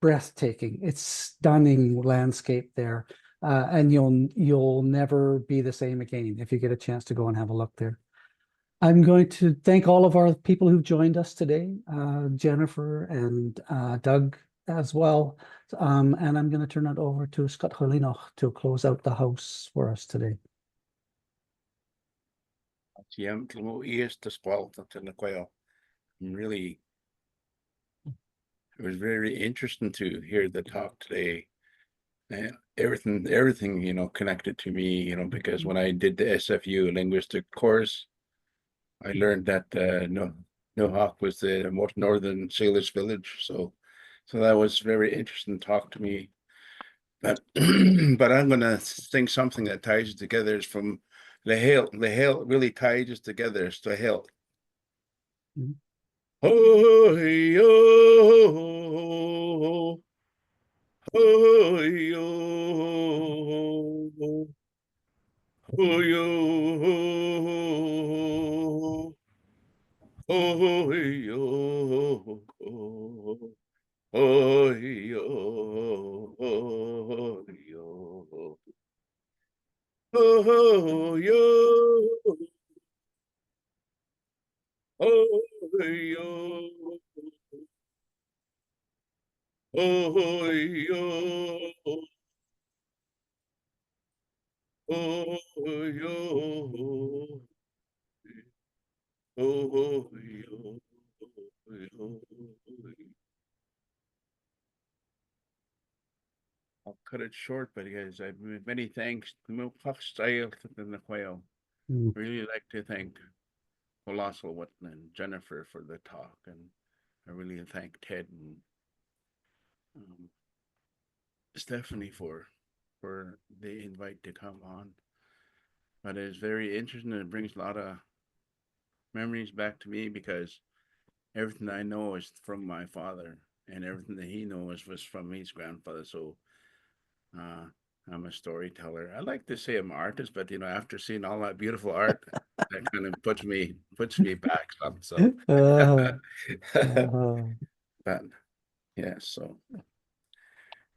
B: breathtaking. It's stunning landscape there. And you'll never be the same again if you get a chance to go and have a look there. I'm going to thank all of our people who've joined us today, Jennifer and Doug as well. And I'm going to turn it over to Scott Holinoch to close out the house for us today.
C: Really, it was very interesting to hear the talk today. everything, connected to me, because when I did the SFU linguistic course, I learned that Nohawk was the most northern Salish village. So that was very interesting talk to me. But but I'm gonna sing something that ties it together. It's from Lehel. Lehel really ties us together. It's Lehel.
B: Mhm.
C: Oh, yo, oh, yo, oh, yo, oh, yo, oh, yo, oh, yo. Oh, yo, oh, yo, oh, yo, oh, yo, oh, yo, I'll cut it short, but guys, many thanks to the quail.
B: Mm.
C: Really like to thank Colossal Witten and Jennifer for the talk, and I really thank Ted and Stephanie for the invite to come on. But it's very interesting, and it brings a lot of memories back to me, because everything I know is from my father, and everything that he knows was from his grandfather. So I'm a storyteller. I like to say I'm an artist, but after seeing all that beautiful art, that kind of puts me back some. So
B: Uh,
C: but yeah, so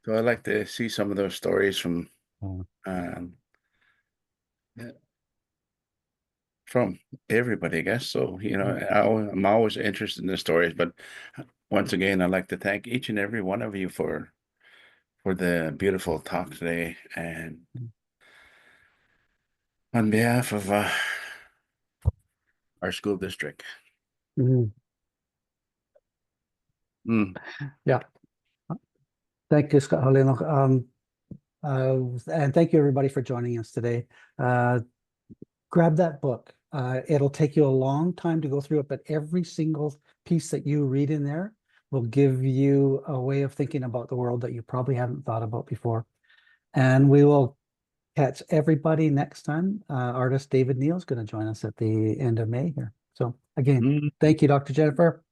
C: I like to see some of those stories from um yeah, from everybody, I guess. So I'm always interested in the stories, but once again, I'd like to thank each and every one of you for the beautiful talk today, and on behalf of our school district.
B: mhm.
C: Mm.
B: Yeah. Thank you, Scott Halino. And thank you everybody for joining us today. Grab that book. It'll take you a long time to go through it, but every single piece that you read in there will give you a way of thinking about the world that you probably haven't thought about before. And we will catch everybody next time. Artist David Neal is going to join us at the end of May here. So again,
C: Mm.
B: thank you, Dr. Jennifer.